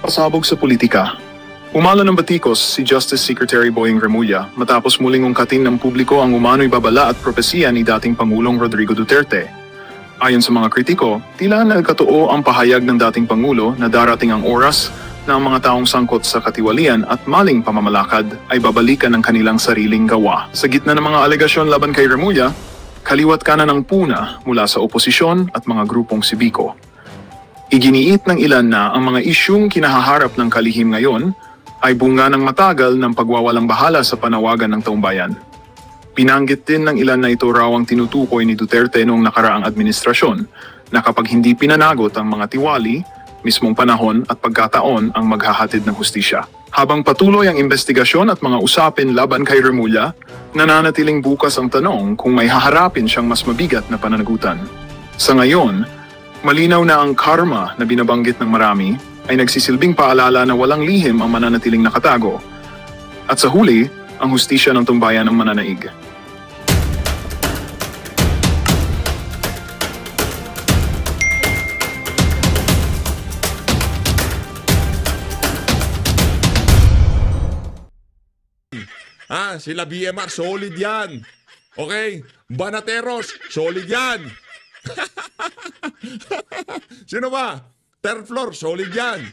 Pasabog sa politika. Umalo ng batikos si Justice Secretary Boying Remulla matapos muling ungkatin ng publiko ang umano'y babala at propesiya ni dating Pangulong Rodrigo Duterte. Ayon sa mga kritiko, tila nagkatoo ang pahayag ng dating Pangulo na darating ang oras na ang mga taong sangkot sa katiwalian at maling pamamalakad ay babalikan ng kanilang sariling gawa. Sa gitna ng mga alegasyon laban kay Remulla, kaliwat kanan ang puna mula sa oposisyon at mga grupong sibiko. Iginiit ng ilan na ang mga isyung kinahaharap ng kalihim ngayon ay bunga ng matagal ng pagwawalang bahala sa panawagan ng taumbayan. Pinanggit din ng ilan na ito raw ang tinutukoy ni Duterte noong nakaraang administrasyon na kapag hindi pinanagot ang mga tiwali, mismong panahon at pagkataon ang maghahatid ng hustisya. Habang patuloy ang investigasyon at mga usapin laban kay Remulla, nananatiling bukas ang tanong kung may haharapin siyang mas mabigat na pananagutan. Sa ngayon, malinaw na ang karma na binabanggit ng marami ay nagsisilbing paalala na walang lihim ang mananatiling nakatago. At sa huli, ang hustisya ng tumbayan ang mananaig. Sila BMR, solid yan. Okay? Banateros, solid yan. Sino ba? Third floor, solid yan.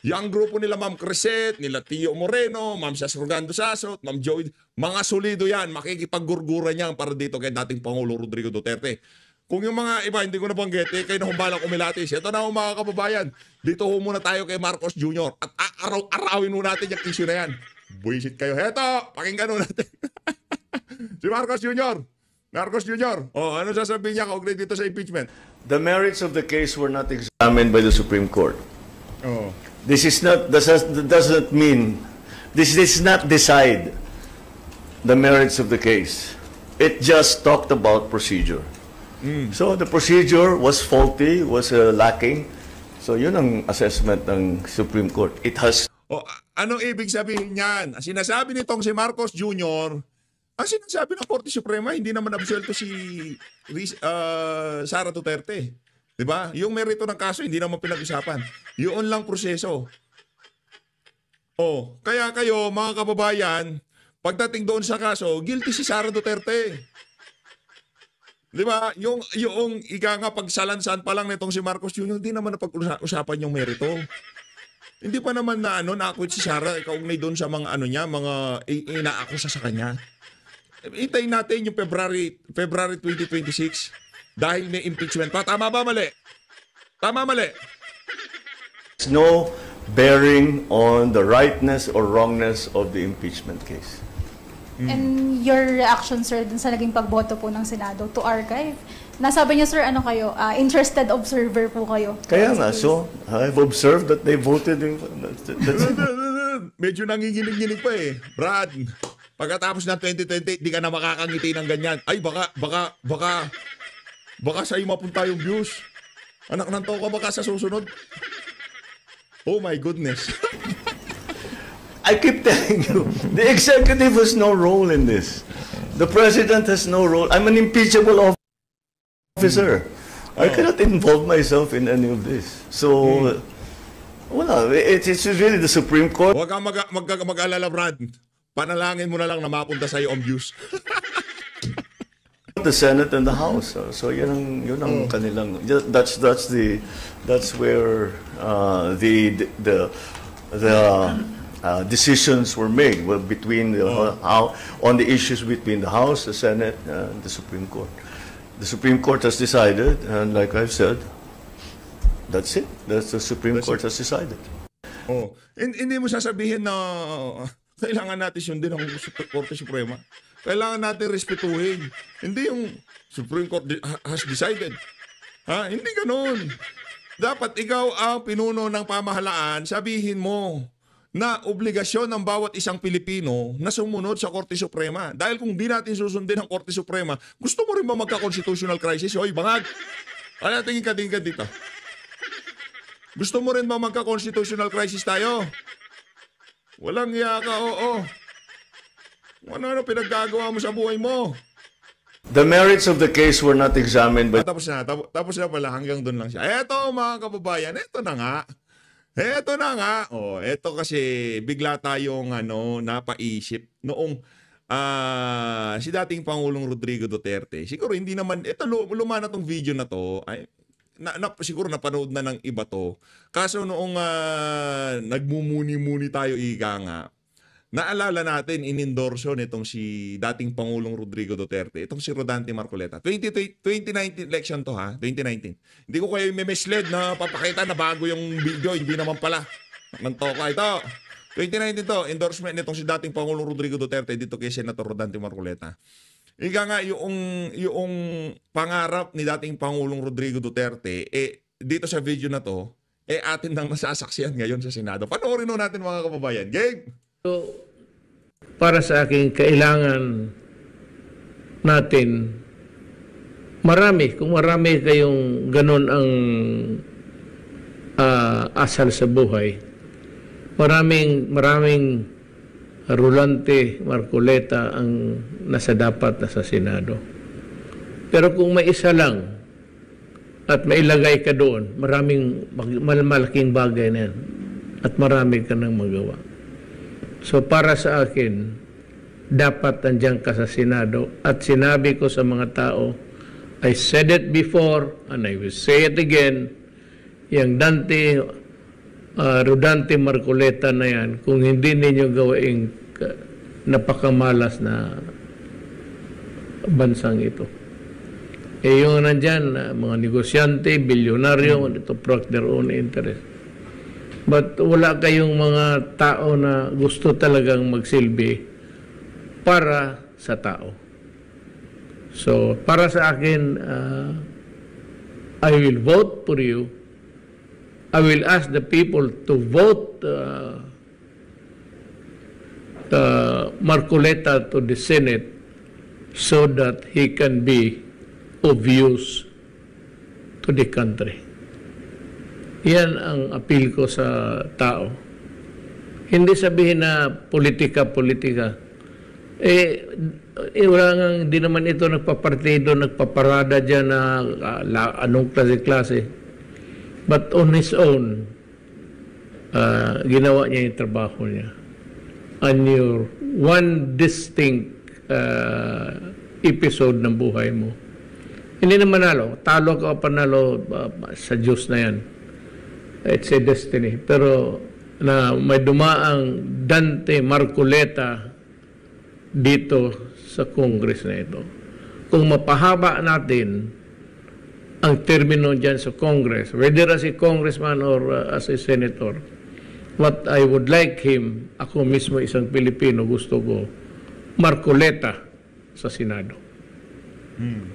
Yang grupo nila Ma'am Crescent, nila Tio Moreno, Ma'am Sasurgando Sasot, Ma'am Joey, mga solido yan. Makikipaggurguran yan para dito kay dating Pangulo Rodrigo Duterte. Kung yung mga iba, hindi ko nabanggit, kayo na humbalang kumilatis. Ito na mga kababayan. Dito muna tayo kay Marcos Jr. At araw-arawin muna natin yung issue na yan. Buisit kayo. Heto, pakinggan natin. Si Marcos Jr. Marcos Jr. Ano sasabihin niya kaugnay dito sa impeachment? The merits of the case were not examined by the Supreme Court. This is not doesn't mean this does not decide the merits of the case. It just talked about procedure. So the procedure was faulty, was lacking. So yun ang assessment ng Supreme Court. It has. Anong ibig sabihin niyan? Sinasabi nitong si Marcos Jr., ang sinasabi ng Korte Suprema, hindi naman absuelto si Sara Duterte. Diba? Yung merito ng kaso, hindi naman pinag-usapan. Yun lang proseso. Kaya kayo, mga kababayan, pagdating doon sa kaso, guilty si Sara Duterte. Diba? Yung ika nga pagsalansan pa lang nitong si Marcos Jr., hindi naman napag-usapan yung merito. Hindi pa naman na na-acquit si Sara, kaugnay doon sa mga mga inaakusa sa kanya. Hintayin natin yung February 2026 dahil may impeachment pa. Tama ba, mali? Tama, mali? There's no bearing on the rightness or wrongness of the impeachment case. And your reaction, sir, dun sa naging pagboto po ng Senado to archive? Nasabi niyo, sir, ano kayo? Interested observer po kayo. Kaya nga, so I've observed that they voted in... Medyo nanginginig-ginig pa eh. Brad, pagkatapos ng 2028, di ka na makakangiti ng ganyan. Ay, baka sa'yo mapunta yung views. Anak ng tao ka baka sa susunod? Oh my goodness. I keep telling you, the executive has no role in this. The president has no role. I'm an impeachable officer. I cannot involve myself in any of this. So, it's really the Supreme Court. Huwag kang mag-alala, Brad. Panalangin mo na lang na mapunta sa'yo ang views. The Senate and the House. So yun ang kanilang. That's where the decisions were made between on the issues between the House, the Senate, and the Supreme Court. The Supreme Court has decided, and like I've said, that's it. That's the Supreme Court has decided. Hindi mo sasabihin na kailangan natin sundin ang Korte Suprema. Kailangan natin respetuhin. Hindi yung Supreme Court has decided. Hindi ganun. Dapat ikaw ang pinuno ng pamahalaan, sabihin mo na obligasyon ng bawat isang Pilipino na sumunod sa Korte Suprema. Dahil kung di natin susundin ang Korte Suprema, gusto mo rin ba magka-constitutional crisis? Hoy, bangag! Ano, tingin ka dito. Gusto mo rin ba magka-constitutional crisis tayo? Walang iya ka, oo. Ano pinaggagawa mo sa buhay mo? The merits of the case were not examined by... Tapos na pala, hanggang doon lang siya. Eto mga kababayan, eto na nga. Eto na nga. Eto kasi bigla tayong napaisip noong si dating Pangulong Rodrigo Duterte. Siguro hindi naman ito luma na tong video na to. Ay, siguro napanood na ng iba to. Kaso noong nagmumuni-muni tayo ika nga, naalala natin inendorso nitong si dating Pangulong Rodrigo Duterte, itong si Rodante Marcoleta. 2019 election to ha, 2019. Hindi ko kayo misled na papakita na bago yung video, hindi naman pala. Mantoka ito. 2019 to, endorsement nitong si dating Pangulong Rodrigo Duterte dito kay Senator Rodante Marcoleta. Ika nga yung pangarap ni dating Pangulong Rodrigo Duterte dito sa video na to atin nang nasasaksiyan ngayon sa Senado. Panoorin natin mga kababayan. Gang! So, para sa akin, kailangan natin kung marami kayong ganun ang asal sa buhay, maraming Rolante Marcoleta ang nasa dapat na sa Senado. Pero kung may isa lang at mailagay ka doon, maraming malaking bagay na yan at marami ka nang magawa. So para sa akin, dapat nandiyan ka sa Senado. At sinabi ko sa mga tao, I said it before and I will say it again, yung Rodante Marcoleta na yan, kung hindi ninyo gawaing napakamalas na bansang ito. Yung nandyan, mga negosyante, bilyonaryo, to protect their own interest. But wala kayong mga tao na gusto talagang magsilbi para sa tao. So, para sa akin, I will vote for you. I will ask the people to vote Marcoleta to the Senate so that he can be of use to the country. Yan ang appeal ko sa tao. Hindi sabihin na politika. Wala nga, hindi naman ito nagpapartido, nagpaparada dyan na anong klase-klase. But on his own, ginawa niya yung trabaho niya. And your one distinct episode ng buhay mo. Hindi na manalo. Talo ka o panalo sa Diyos na yan. It's a destiny. Pero na may dumaang Dante Marcoleta dito sa Congress na ito. Kung mapahaba natin ang termino dyan sa Congress, whether as a congressman or as a senator, what I would like him, ako mismo isang Pilipino, gusto ko, Marcoleta sa Senado.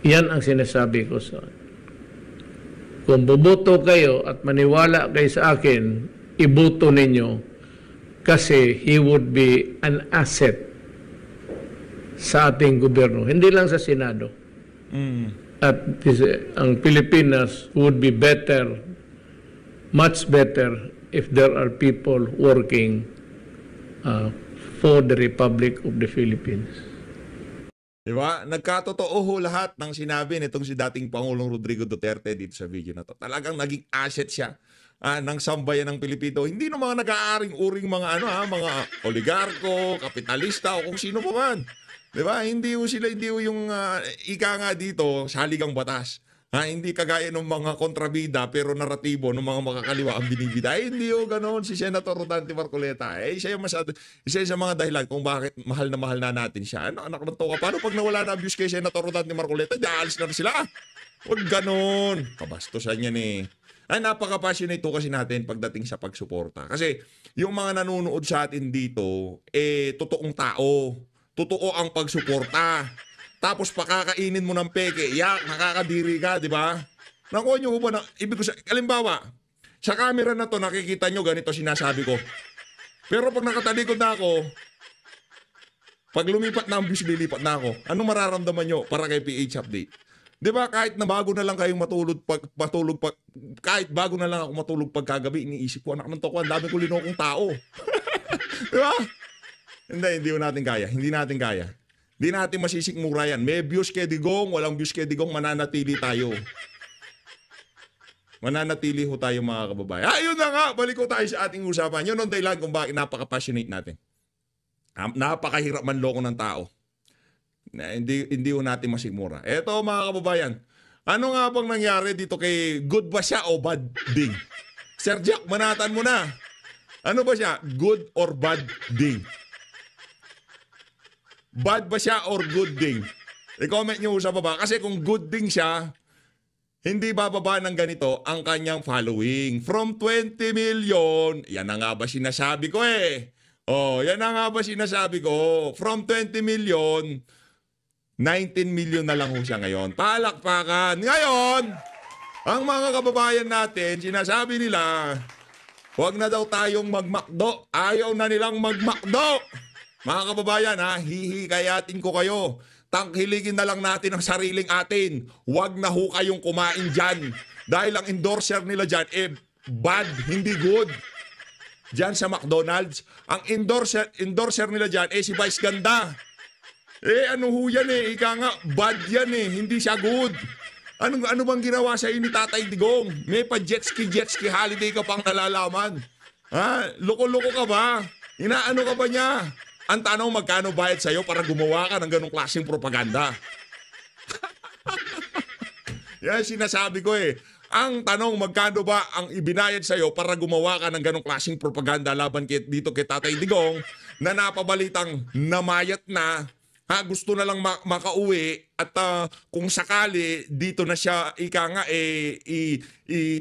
Yan ang sinasabi ko sa kung buboto kayo at maniwala kayo sa akin, iboto ninyo kasi he would be an asset sa ating gobyerno. Hindi lang sa Senado. At ang Pilipinas would be better, much better, if there are people working for the Republic of the Philippines. Diba? Nagkatotoo ho lahat ng sinabi nitong si dating Pangulong Rodrigo Duterte dito sa video na to. Talagang naging asset siya ng sambayan ng Pilipino. Hindi na mga nag-aaring-uring mga mga oligarko, kapitalista o kung sino pa man. Diba? Hindi yung ika nga dito sa haligang batas. Hindi kagaya ng mga kontrabida pero naratibo ng mga makakaliwa ang binibida. Hindi ganoon si Senator Rodante Marcoleta. Siya sa mga dahilan kung bakit mahal na natin siya. Anak ng toka. Paano pag nawala na abuse kay Senator Rodante Marcoleta, alis na sila. Huwag ganoon. Kabastusan yan napaka-passionate kasi natin pagdating sa pagsuporta. Kasi yung mga nanonood sa atin dito, totoong tao. Totoo ang pagsuporta. Tapos pakakainin mo ng peke, nakakadiri ka, di ba? Nakuha nyo ba na, ibig ko halimbawa, sa camera na to, nakikita nyo, ganito sinasabi ko. Pero pag nakatalikod na ako, pag lumipat na ang bus, lilipat na ako. Anong mararamdaman nyo para kay PH Update? Di ba, kahit na bago na lang kayong kahit bago na lang ako matulog pagkagabi, iniisip ko, anak ng toko, ang dami ko linokong tao. Di ba? Hindi natin kaya. Hindi natin masisikmura yan. May views kay Digong, walang views kay Digong, mananatili tayo. Mananatili ho tayo mga kababayan. Ayun na nga, balik ko tayo sa ating usapan. Yun ang dahilan kung bakit napaka-passionate natin. Napakahirap manloko ng tao. Hindi ho natin masigmura. Eto mga kababayan, ano nga bang nangyari dito kay good ba siya o bad ding? Sir Jack, manatan mo na. Ano ba siya? Good or bad ding? Bad ba siya or good ding? I-comment nyo sa baba. Kasi kung good ding siya, hindi bababa ng ganito ang kanyang following. From 20 million, yan na nga ba sinasabi ko eh. Oh, yan na nga ba sinasabi ko. From 20 million, 19 million na lang ho siya ngayon. Palakpakan. Ngayon, ang mga kababayan natin, sinasabi nila, huwag na daw tayong magmakdo. Ayaw na nilang magmakdo. Mga kababayan, hihikayatin ko kayo. Tangkiligin na lang natin ang sariling atin. Huwag na ho kayong kumain dyan. Dahil ang endorser nila dyan, bad, hindi good. Dyan sa McDonald's, ang endorser nila dyan, si Vice Ganda. Ano ho yan ika nga, bad yan hindi siya good. Ano bang ginawa sa ni Tatay Digong? May pa jet ski holiday ka pang nalalaman. Loko-loko ka ba? Inaano ka ba niya? Ang tanong, magkano bayad sa'yo para gumawa ka ng ganong klaseng propaganda? Yan sinasabi ko Ang tanong, magkano ba ang ibinayad sa'yo para gumawa ka ng ganong klaseng propaganda laban dito kay Tatay Digong na napabalitang namayat na, gusto na lang makauwi at kung sakali dito na siya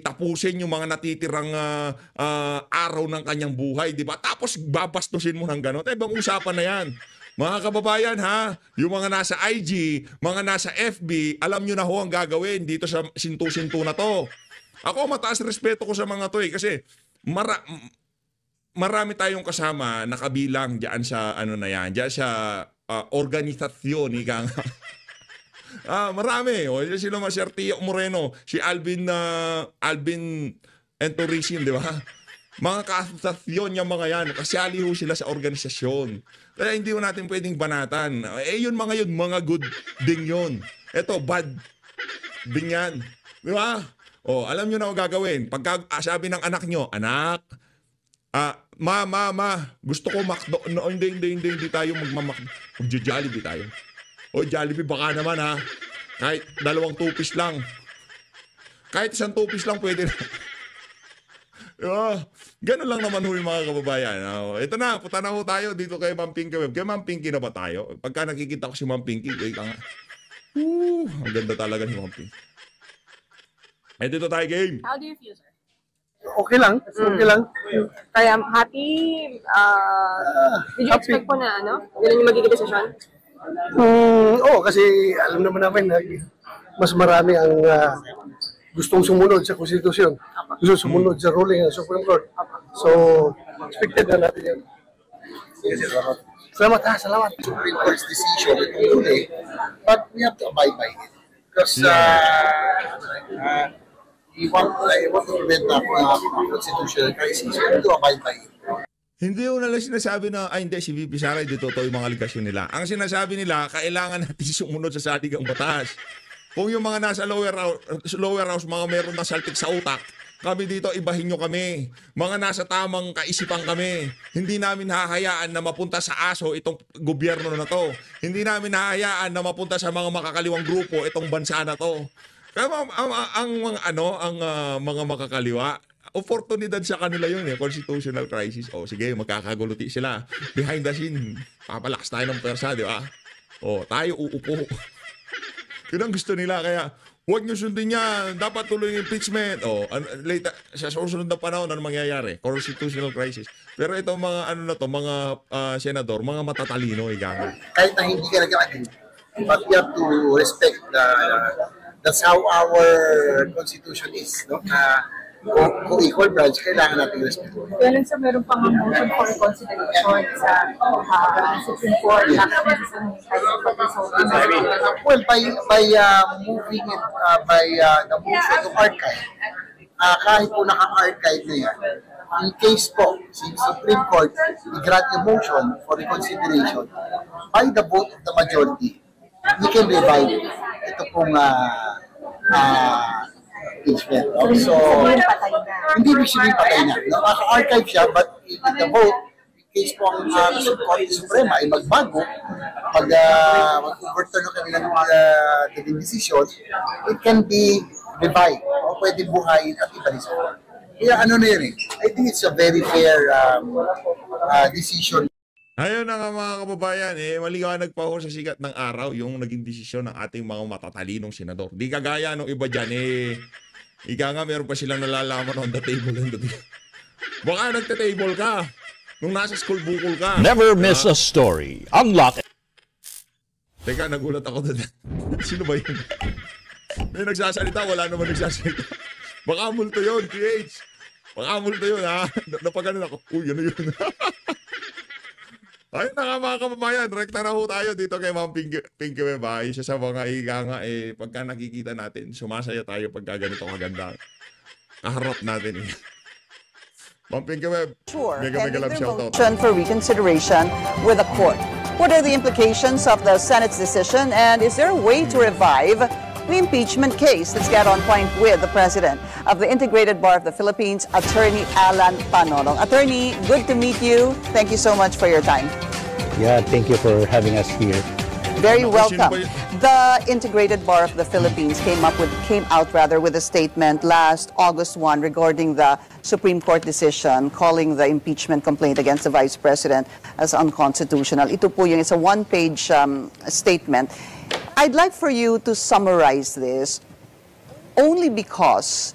tapusin yung mga natitirang araw ng kanyang buhay, di ba? Tapos babastusin mo ng gano'n. Ibang usapan na yan. Mga kababayan yung mga nasa IG, mga nasa FB, alam nyo na ho ang gagawin dito sa sintu-sintu na to. Ako mataas respeto ko sa mga to kasi marami tayong kasama nakabilang diyan sa diyan sa organisasyon marami. Sila Sir Tio Moreno, si Alvin and Tourism, di ba? Mga kaasosasyon yung mga yan. Kasyali ho sila sa organisasyon. Kaya hindi ho natin pwedeng banatan. Yun mga good ding yun. Eto, bad ding yan. Di ba? Alam nyo na ang gagawin. Pagka sabi ng anak nyo, anak, Ma, gusto ko McDo. No, hindi tayo magmamakdo. Mag-Jollibee tayo. Jollibee baka naman Kahit 2 2-piece lang. Kahit 1 2-piece lang pwede na. Ganun lang naman yung mga kababayan. Ito na, punta na ho tayo dito kay Ma'am Pinky Web. Kay Ma'am Pinky na ba tayo? Pagka nakikita ko si Ma'am Pinky, ang ganda talaga ni Ma'am Pinky. Dito tayo, game. How do you feel, sir? Okay lang. Kaya happy, did you expect po na yun yung magiging desisyon? Kasi alam naman namin na mas marami ang gustong sumunod sa konstitusyon. Gusto sumunod sa ruling ng Supreme Court. So, expected na natin yun. Salamat. Supreme Court's decision today, but we have to abide by it. Because we want to prevent a constitutional crisis. We have to abide by it. Hindi ko nalang sinasabi na, hindi, si VP Sara, dito yung mga aligasyon nila. Ang sinasabi nila, kailangan natin sumunod sa saligang batas. Kung yung mga nasa lower house, mga meron ng saltik sa utak, kami dito, ibahin nyo kami. Mga nasa tamang kaisipan kami. Hindi namin hahayaan na mapunta sa aso itong gobyerno na to. Hindi namin hahayaan na mapunta sa mga makakaliwang grupo itong bansa na to. Kaya ang mga makakaliwa, oportunidad sa kanila yun constitutional crisis. Sige, magkakaguluti sila. Behind the scene, papalakas tayo ng persa, di ba? Tayo uupo. Yun ang gusto nila, kaya huwag nyo sundin yan. Dapat tuloy yung impeachment. Later, sa susunod na panahon, ano mangyayari? Constitutional crisis. Pero ito mga mga senador, mga matatalino, Kahit na hindi ka nag-agree, but we have to respect that's how our constitution is. Kung equal branch, kailangan natin respeto. Kailan sa meron pang motion for reconsideration sa Supreme Court, well, by moving it, by the motion to archive, kahit po naka-archive na yan, in case po, si Supreme Court i-grant yung motion for reconsideration, by the vote of the majority, we can revive it. Ito pong impeachment. No? So, hindi ibig sabihin patay na. No? Naka-archive siya, but if the vote, in case po ang Korte Suprema ay magbago, mag-overturn ng kanilang naging decision, it can be revived. O pwede buhayin at ibalisan. Kaya ano na yun eh. I think it's a very fair decision. Ayun na nga mga kababayan, maliwanag pa ho sa sikat ng araw yung naging desisyon ng ating mga matatalinong senador. Di kagaya nung iba dyan, ika nga meron pa silang nalalaman on the table. Baka nagte-table ka nung nasa school bukol ka. Never miss a story. Unlock. Teka, nagulat ako doon. Sino ba yun? May nagsasalita, wala naman nagsasalita. Baka multo yun, PH. Baka multo yun, ha? Napaganon ako. Uy, ano yun? Ayun na nga mga kababayan, rekta na ho tayo dito kay Ma'am Pinky Web. Isa sa mga nga pagka nakikita natin, sumasaya tayo pagka ganito kaganda. Kaharap natin Ma'am Pinky Web, mega love shoutout. For reconsideration with the court. What are the implications of the Senate's decision, and is there a way to revive the impeachment case? Let's get on point with the President of the Integrated Bar of the Philippines, Attorney Alan Panolong. Attorney, good to meet you. Thank you so much for your time. Yeah, thank you for having us here. Very welcome. The Integrated Bar of the Philippines came out with a statement last August 1 regarding the Supreme Court decision calling the impeachment complaint against the Vice President as unconstitutional. Ito po yung, it's a one-page statement. I'd like for you to summarize this only because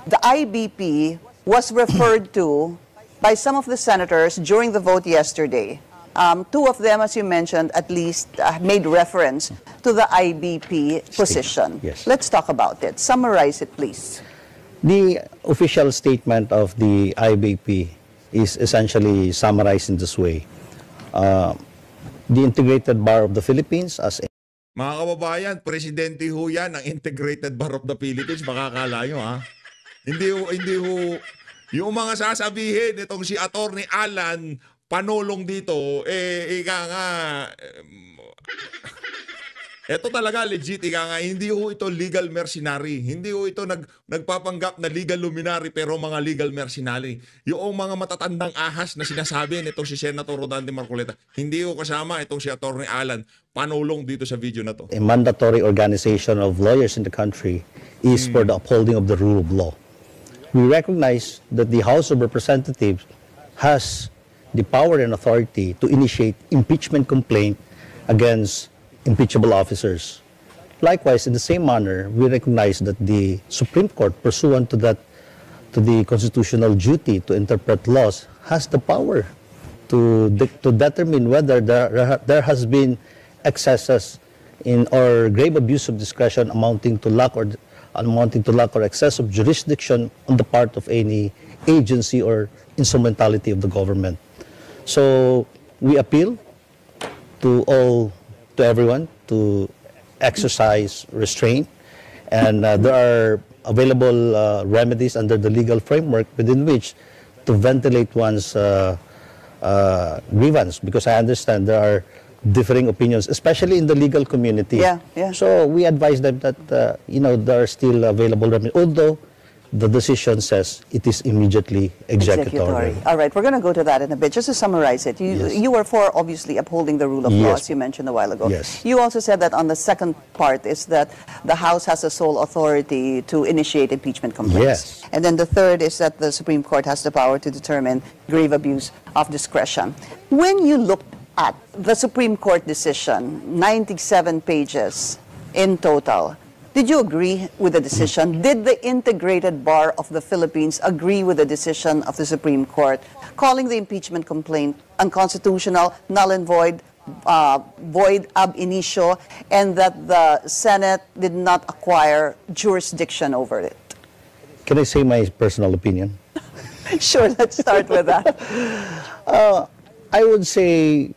the IBP was referred to by some of the senators during the vote yesterday. Two of them, as you mentioned, at least made reference to the IBP position. Yes. Let's talk about it. Summarize it, please. The official statement of the IBP is essentially summarized in this way. The Integrated Bar of the Philippines as Mga kababayan, presidente ho yan ng Integrated Bar of the Philippines. Makakala nyo, ha? Hindi ho, yung mga sasabihin, itong si Attorney Alan Panolong dito, ito talaga legit, hindi ho ito legal mercenary. Hindi ho ito nagpapanggap na legal luminary pero mga legal mercenary. Yung mga matatandang ahas na sinasabi nitong si Senator Rodante Marcoleta, hindi ho kasama itong si Attorney Alan Panolong dito sa video na to. a mandatory organization of lawyers in the country is for the upholding of the rule of law. We recognize that the House of Representatives has the power and authority to initiate impeachment complaint against impeachable officers. Likewise, in the same manner, we recognize that the Supreme Court, pursuant to the constitutional duty to interpret laws, has the power to determine whether there has been excesses or grave abuse of discretion amounting to lack or excess of jurisdiction on the part of any agency or instrumentality of the government. So we appeal to everyone to exercise restraint, and there are available remedies under the legal framework within which to ventilate one's grievance, because I understand there are differing opinions, especially in the legal community. Yeah. So we advise them that there are still available remedies, although the decision says it is immediately executory. All right, we're going to go to that in a bit. Just to summarize it, you were for obviously upholding the rule of law, as you mentioned a while ago. Yes. You also said that on the second part is that the House has the sole authority to initiate impeachment complaints. Yes. And then the third is that the Supreme Court has the power to determine grave abuse of discretion. When you look at the Supreme Court decision, 97 pages in total, did you agree with the decision? Did the Integrated Bar of the Philippines agree with the decision of the Supreme Court calling the impeachment complaint unconstitutional, null and void, void ab initio, and that the Senate did not acquire jurisdiction over it? Can I say my personal opinion? Sure, let's start with that. I would say,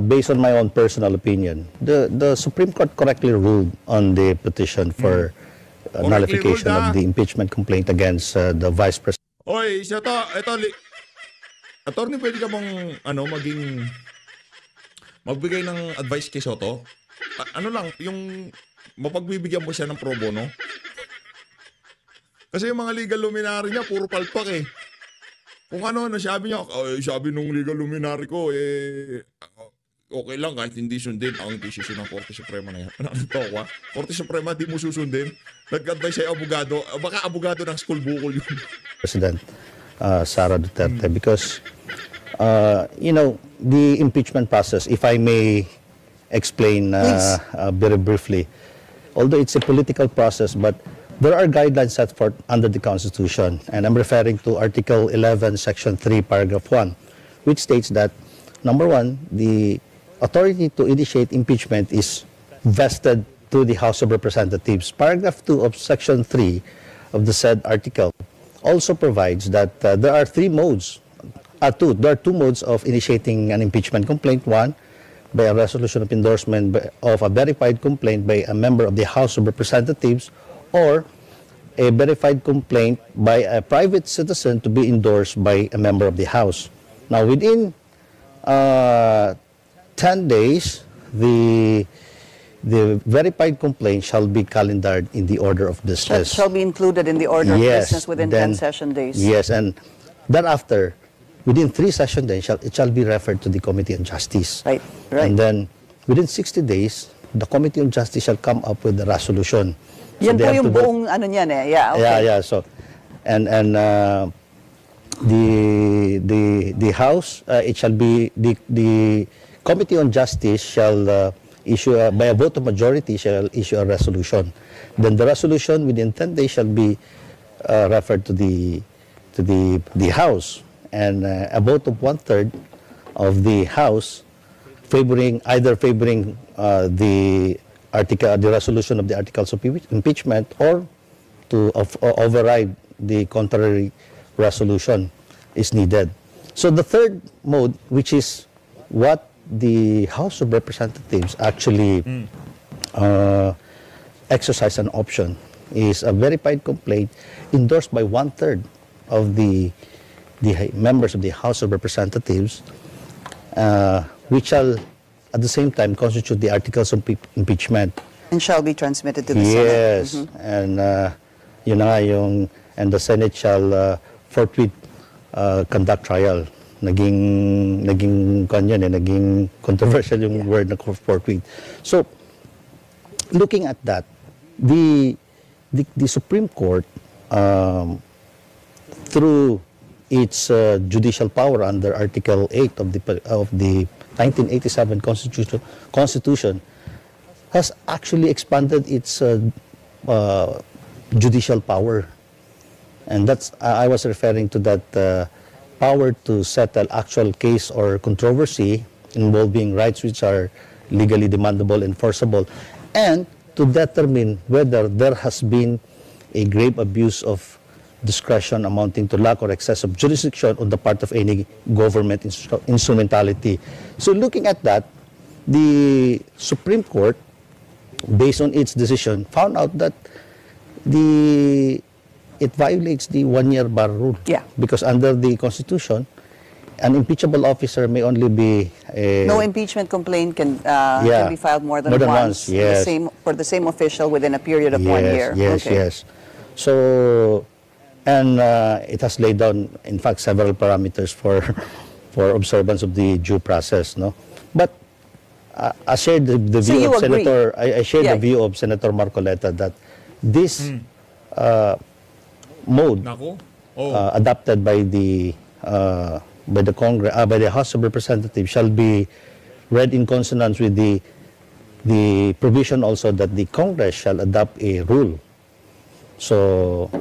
based on my own personal opinion, the Supreme Court correctly ruled on the petition for nullification of the impeachment complaint against the Vice President. Oy, ito, Attorney, pwede ka bang magbigay ng advice kay Soto? Ano lang, yung mapagbibigyan mo siya ng pro bono? Kasi yung mga legal luminary niya, puro palpak eh. Kung ano, sabi niya, sabi nung legal luminary ko, okay lang kahit hindi sundin ang desisyon ng Korte Suprema na yan. Ano to, Korte Suprema, di mo susundin. Nag-advise sa'yo abogado, baka abogado ng school bukol yun. President Sara Duterte, because, the impeachment process, if I may explain very briefly, although it's a political process, but there are guidelines set forth under the Constitution, and I'm referring to Article 11, Section 3, Paragraph 1, which states that, number one, the authority to initiate impeachment is vested to the House of Representatives. Paragraph 2 of Section 3 of the said article also provides that there are two modes of initiating an impeachment complaint. One, by a resolution of endorsement of a verified complaint by a member of the House of Representatives, or a verified complaint by a private citizen to be endorsed by a member of the House. Now, within 10 days, the verified complaint shall be calendared in the order of business. That shall be included in the order of business within 10 session days. Yes, and thereafter, within 3 session days, it shall be referred to the Committee on Justice. Right. And then, within 60 days, the Committee on Justice shall come up with a resolution. Yan po yung buong ano niyan eh. Yeah, okay. Yeah. So, and the House, it shall be the Committee on Justice shall issue by a vote of majority shall issue a resolution. Then the resolution within 10 days shall be referred to the House, and a vote of 1/3 of the House either favoring the resolution of the articles of impeachment, or to override the contrary resolution is needed. So the third mode, which is what the House of Representatives actually exercise an option, is a verified complaint endorsed by 1/3 of the members of the House of Representatives, which shall at the same time constitute the articles of impeachment. And shall be transmitted to the Yes, Senate. And and the Senate shall forthwith conduct trial. Naging controversial yung word na forthwith. So, looking at that, the Supreme Court, through its judicial power under Article 8 of the 1987 Constitution, has actually expanded its judicial power, and that's I was referring to that power to settle actual case or controversy involving rights which are legally demandable, enforceable, and to determine whether there has been a grave abuse of discretion amounting to lack or excess of jurisdiction on the part of any government instrumentality. So looking at that, the Supreme Court, based on its decision, found out that it violates the 1-year bar rule. Yeah. Because under the Constitution, an impeachable officer may only be no impeachment complaint can be filed more than once. Yes. For the same official within a period of 1 year. Yes. So, and it has laid down, in fact, several parameters for observance of the due process, no? But I shared the view of Senator. I shared the view of Senator Marcoleta that this mode adopted by the Congress, by the House of Representatives, shall be read in consonance with the provision also that the Congress shall adopt a rule. So,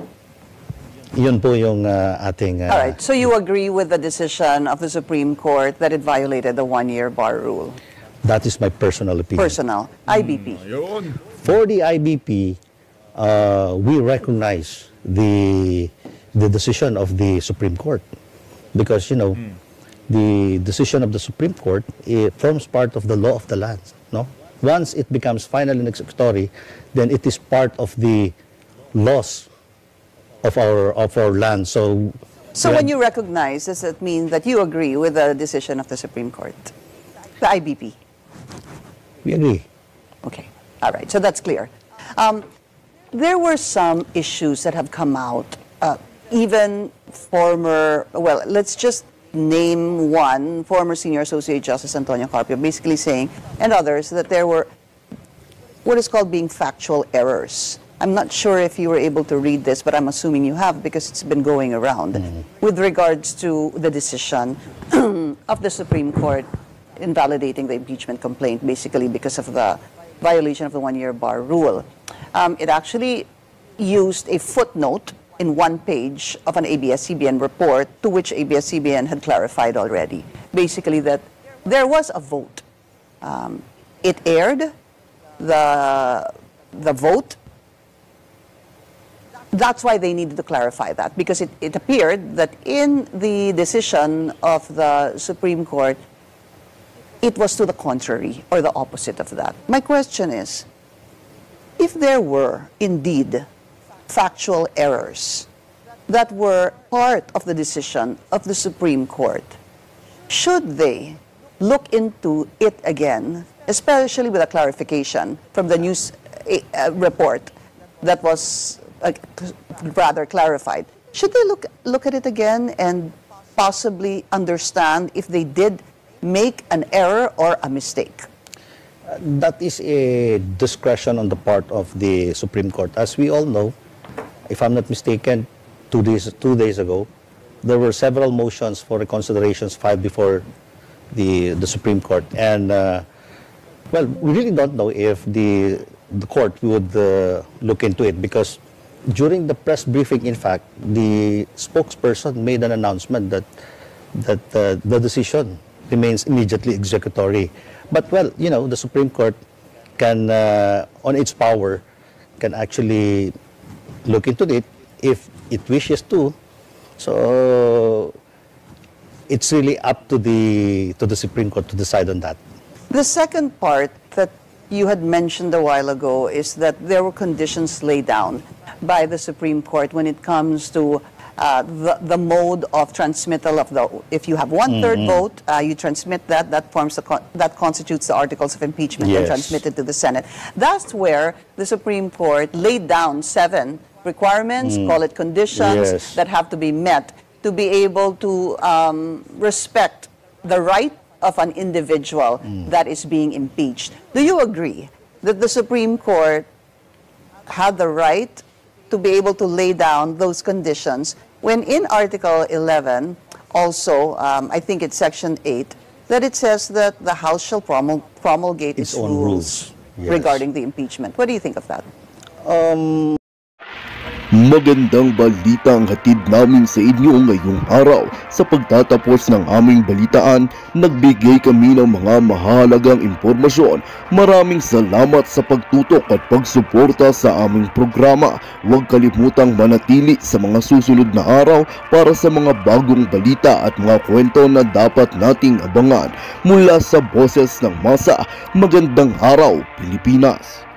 yun po yung ating... All right. So you agree with the decision of the Supreme Court that it violated the 1-year bar rule? That is my personal opinion. Personal. IBP. For the IBP, we recognize the decision of the Supreme Court, because, the decision of the Supreme Court, it forms part of the law of the land, no? Once it becomes final and executory, then it is part of the laws of our land. So when you recognize, does it mean that you agree with the decision of the Supreme Court, the IBP? We agree. Okay. All right. So that's clear. there were some issues that have come out, even former, well, let's just name one, former Senior Associate Justice Antonio Carpio, basically saying, and others, that there were what is called being factual errors. I'm not sure if you were able to read this, but I'm assuming you have because it's been going around with regards to the decision of the Supreme Court invalidating the impeachment complaint, basically because of the violation of the one-year bar rule. It actually used a footnote in one page of an ABS-CBN report to which ABS-CBN had clarified already, basically that there was a vote. It aired the vote. That's why they needed to clarify that, because it appeared that in the decision of the Supreme Court, it was to the contrary or the opposite of that. My question is, if there were indeed factual errors that were part of the decision of the Supreme Court, should they look into it again, especially with a clarification from the news report that was rather clarified? Should they look at it again and possibly understand if they did make an error or a mistake? That is a discretion on the part of the Supreme Court. As we all know, if I'm not mistaken, 2 days ago, there were several motions for reconsiderations filed before the Supreme Court. And, well, we really don't know if the court would look into it, because during the press briefing, in fact, the spokesperson made an announcement that the decision remains immediately executory. But, well, you know, the Supreme Court can, on its power, can actually look into it if it wishes to. So it's really up to the Supreme Court to decide on that. The second part that you had mentioned a while ago is that there were conditions laid down by the Supreme Court when it comes to the mode of transmittal of the, if you have 1/3 vote, you transmit that constitutes the articles of impeachment and transmitted to the Senate. That's where the Supreme Court laid down 7 requirements, call it conditions, that have to be met to be able to respect the right of an individual that is being impeached. Do you agree that the Supreme Court had the right to be able to lay down those conditions when in Article 11, also, I think it's Section 8, that it says that the House shall promulgate its own rules regarding the impeachment? What do you think of that? Magandang balita ang hatid namin sa inyo ngayong araw. Sa pagtatapos ng aming balitaan, nagbigay kami ng mga mahalagang impormasyon. Maraming salamat sa pagtutok at pagsuporta sa aming programa. Huwag kalimutang manatili sa mga susunod na araw para sa mga bagong balita at mga kwento na dapat nating abangan. Mula sa Boses ng Masa, magandang araw, Pilipinas!